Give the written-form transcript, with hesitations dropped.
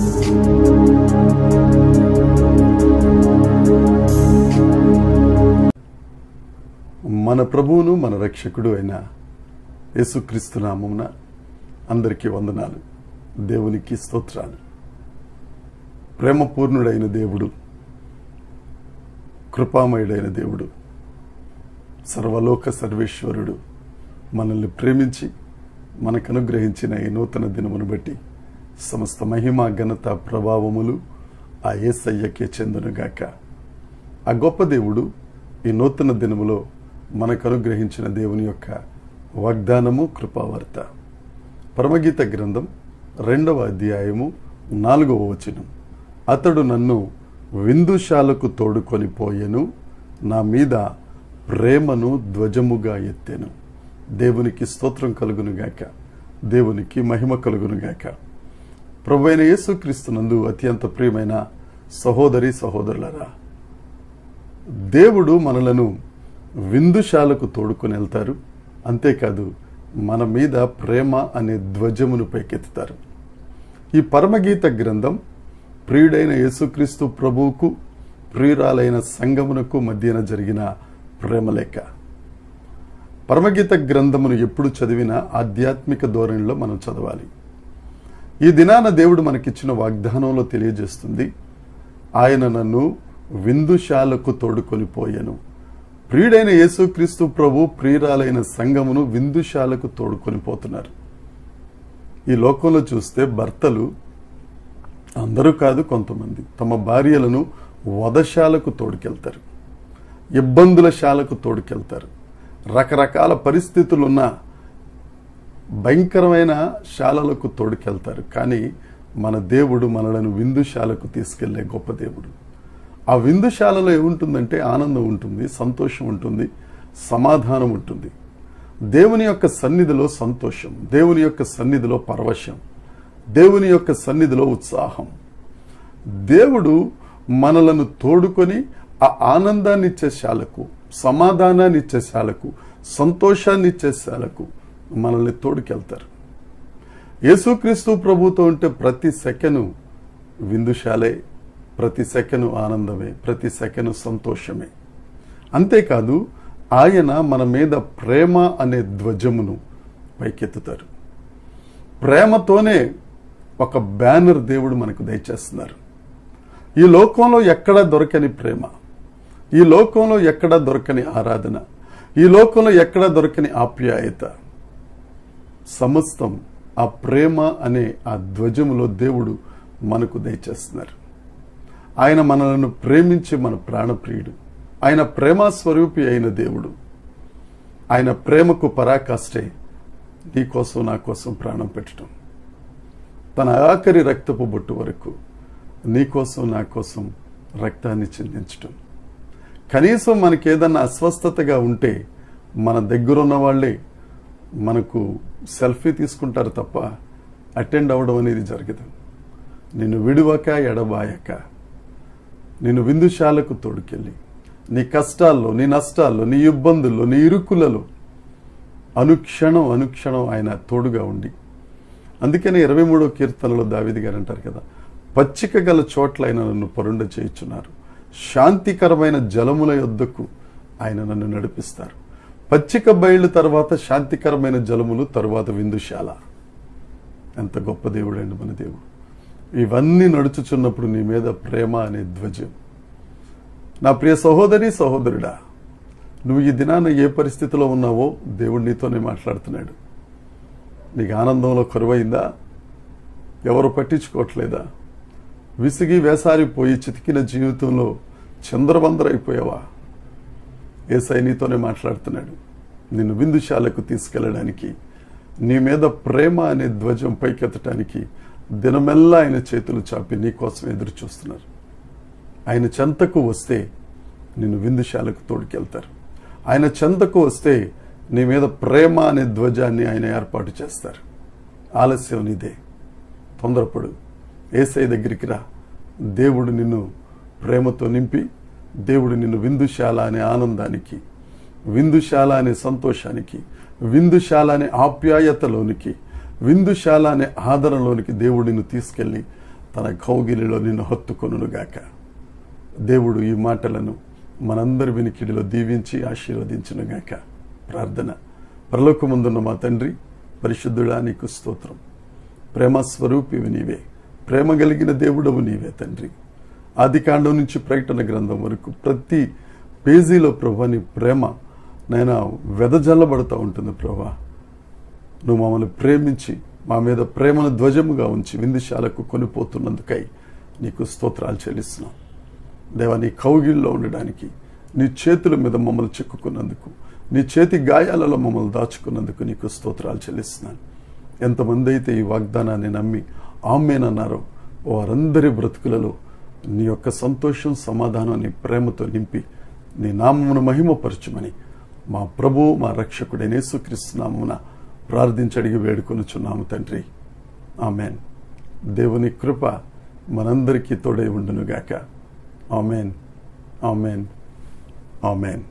మన ప్రభువును మన రక్షకుడు అయిన యేసుక్రీస్తు నామమున అందరికీ వందనాలు. దేవునికి స్తోత్రాలు. ప్రేమపూర్ణుడైన దేవుడు, కృపామయుడైన దేవుడు, సర్వలోక సర్వేశ్వరుడు మనల్ని ప్రేమించి మనకు అనుగ్రహించిన ఈ నూతన దినమును బట్టి సమస్త మహిమ, ఘనత, ప్రభావములు ఆ యేసయ్యకే చెందునుగాక. ఆ గొప్ప దేవుడు ఈ నూతన దినములో మనకు అనుగ్రహించిన దేవుని యొక్క వాగ్దానము, కృపావార్త. పరమగీత గ్రంథం 2వ అధ్యాయము 4వ వచనం. అతడు నన్ను విందుశాలకు తోడుకొని పోయెను, నా మీద ప్రేమను ధ్వజముగా ఎత్తెను. దేవునికి స్తోత్రం కలుగునుగాక, దేవునికి మహిమ కలుగునుగాక. ప్రభువైన యేసుక్రీస్తునందు అత్యంత ప్రియమైన సహోదరి సహోదరులారా, దేవుడు మనలను విందుశాలకు తోడుకొని వెళ్తారు. అంతేకాదు మన మీద ప్రేమ అనే ధ్వజమును పైకెత్తుతారు. ఈ పరమగీత గ్రంథం ప్రియుడైన యేసుక్రీస్తు ప్రభువుకు, ప్రియురాలైన సంఘమునకు మధ్యన జరిగిన ప్రేమలేఖ. పరమగీత గ్రంథమును ఎప్పుడు చదివినా ఆధ్యాత్మిక ధోరణిలో మనం చదవాలి. ఈ దినాన దేవుడు మనకిచ్చిన వాగ్దానంలో తెలియజేస్తుంది, ఆయన నన్ను విందుశాలకు తోడుకొని పోయెను. ప్రియుడైన యేసుక్రీస్తు ప్రభు ప్రియురాలైన సంఘమును విందుశాలకు తోడుకొని పోతున్నారు. ఈ లోకంలో చూస్తే భర్తలు, అందరూ కాదు కొంతమంది, తమ భార్యలను వధశాలకు తోడుకెళ్తారు, ఇబ్బందుల శాలకు తోడుకెళ్తారు, రకరకాల పరిస్థితులున్న భయంకరమైన శాలలకు తోడుకెళ్తారు. కానీ మన దేవుడు మనలను విందుశాలకు తీసుకెళ్లే గొప్ప దేవుడు. ఆ విందుశాలలో ఏముంటుందంటే ఆనందం ఉంటుంది, సంతోషం ఉంటుంది, సమాధానం ఉంటుంది. దేవుని యొక్క సన్నిధిలో సంతోషం, దేవుని యొక్క సన్నిధిలో పరవశం, దేవుని యొక్క సన్నిధిలో ఉత్సాహం. దేవుడు మనలను తోడుకొని ఆ ఆనందాన్ని ఇచ్చే శాలకు, సమాధానాన్ని ఇచ్చే శాలకు, సంతోషాన్ని ఇచ్చే శాలకు మనల్ని తోడుకెళ్తారు. యేసుక్రీస్తు ప్రభుతో ఉంటే ప్రతి సెకను విందుశాలే, ప్రతి సెకను ఆనందమే, ప్రతి సెకను సంతోషమే. అంతేకాదు ఆయన మన మీద ప్రేమ అనే ధ్వజమును పైకెత్తుతారు. ప్రేమతోనే ఒక బ్యానర్ దేవుడు మనకు దయచేస్తున్నారు. ఈ లోకంలో ఎక్కడా దొరకని ప్రేమ, ఈ లోకంలో ఎక్కడా దొరకని ఆరాధన, ఈ లోకంలో ఎక్కడా దొరకని ఆప్యాయత, సమస్తం ఆ ప్రేమ అనే ఆ ధ్వజములో దేవుడు మనకు దయచేస్తున్నారు. ఆయన మనలను ప్రేమించి మన ప్రాణప్రియుడు, ఆయన ప్రేమ స్వరూపి అయిన దేవుడు. ఆయన ప్రేమకు పరాకాష్టే నీ కోసం నా కోసం ప్రాణం పెట్టడం, తన ఆఖరి రక్తపు బొట్టు వరకు నీ కోసం నా కోసం రక్తాన్ని చిందించటం. కనీసం మనకేదన్నా అస్వస్థతగా ఉంటే మన దగ్గరున్న వాళ్ళే మనకు సెల్ఫీ తీసుకుంటారు తప్ప అటెండ్ అవ్వడం అనేది జరగదు. నిన్ను విడువక ఎడబాయక నిన్ను విందుశాలకు తోడుకెళ్ళి నీ కష్టాల్లో, నీ నష్టాల్లో, నీ ఇబ్బందుల్లో, నీ ఇరుకులలో అనుక్షణం అనుక్షణం ఆయన తోడుగా ఉండి, అందుకని 23వ కీర్తనలో దావీదు గారు అంటారు కదా, పచ్చిక గల చోట్ల ఆయన నన్ను పరుండ చేయుచున్నారు, శాంతికరమైన జలముల యొద్దకు ఆయన నన్ను నడిపిస్తారు. పచ్చిక బయళ్ళు తర్వాత శాంతికరమైన జలములు, తరువాత విందుశాల. ఎంత గొప్ప దేవుడు అండి మన దేవుడు. ఇవన్నీ నడుచుచున్నప్పుడు నీ మీద ప్రేమ అనే ధ్వజం. నా ప్రియ సహోదరి సహోదరుడా, నువ్వు ఈ దినాన ఏ పరిస్థితిలో ఉన్నావో దేవుడు నీతోనే మాట్లాడుతున్నాడు. నీకు ఆనందంలో కరువైందా? ఎవరు పట్టించుకోవట్లేదా? విసిగి వేసారిపోయి చితికిన జీవితంలో చంద్రబందరైపోయావా? యేసయ్య నీతోనే మాట్లాడుతున్నాడు. నిన్ను విందుశాలకు తీసుకెళ్ళడానికి, నీ మీద ప్రేమ అనే ధ్వజం పైకెత్తడానికి దినమెల్లా ఆయన చేతులు చాపి నీ కోసం ఎదురు చూస్తున్నారు. ఆయన చెంతకు వస్తే నిన్ను విందుశాలకు తోడుకెళ్తారు. ఆయన చెంతకు వస్తే నీ మీద ప్రేమ అనే ధ్వజాన్ని ఆయన ఏర్పాటు చేస్తారు. ఆలస్యం నీదే, తొందరపడు, యేసయ్య దగ్గరికి రా. దేవుడు నిన్ను ప్రేమతో నింపి, దేవుడు నిన్ను విందుశాల అనే ఆనందానికి, విందుశాల అనే సంతోషానికి, విందుశాల అనే ఆప్యాయతలోనికి, విందుశాల అనే ఆదరణలోనికి దేవుడిని తీసుకెళ్లి తన కౌగిలిలో నిన్ను హత్తుకొనుగాక. దేవుడు ఈ మాటలను మనందరి వినికిడిలో దీవించి ఆశీర్వదించునుగాక. ప్రార్థన. పరలోకమందున్న మా తండ్రి, పరిశుద్ధుడా, నీకు స్తోత్రం. ప్రేమ స్వరూపివి నీవే, ప్రేమ కలిగిన దేవుడవు నీవే తండ్రి. ఆదికాండం నుంచి ప్రకటన గ్రంథం వరకు ప్రతి పేజీలో ప్రభా నీ ప్రేమ నైనా వెదజల్లబడుతూ ఉంటుంది. ప్రభా, నువ్వు మమ్మల్ని ప్రేమించి మా మీద ప్రేమను ధ్వజముగా ఉంచి విందుశాలకు కొనిపోతున్నందుకై నీకు స్తోత్రాలు చెల్లిస్తున్నాం. దేవా, నీ కౌగిల్లో ఉండడానికి, నీ చేతుల మీద మమ్మల్ని చిక్కుకున్నందుకు, నీ చేతి గాయాలలో మమ్మల్ని దాచుకున్నందుకు నీకు స్తోత్రాలు చెల్లిస్తున్నాను. ఎంతమంది అయితే ఈ వాగ్దానాన్ని నమ్మి ఆమేనన్నారో వారందరి బ్రతుకులలో నీ యొక్క సంతోషం, సమాధానం, నీ ప్రేమతో నింపి నీ నామమును మహిమపరచుమని మా ప్రభువు, మా రక్షకుడైన యేసుక్రీస్తు నామమున ప్రార్థించి అడిగి వేడుకొనుచున్నాము తండ్రి. ఆమెన్. దేవుని కృప మనందరికీ తోడై ఉండునుగాక. Amen, amen, amen.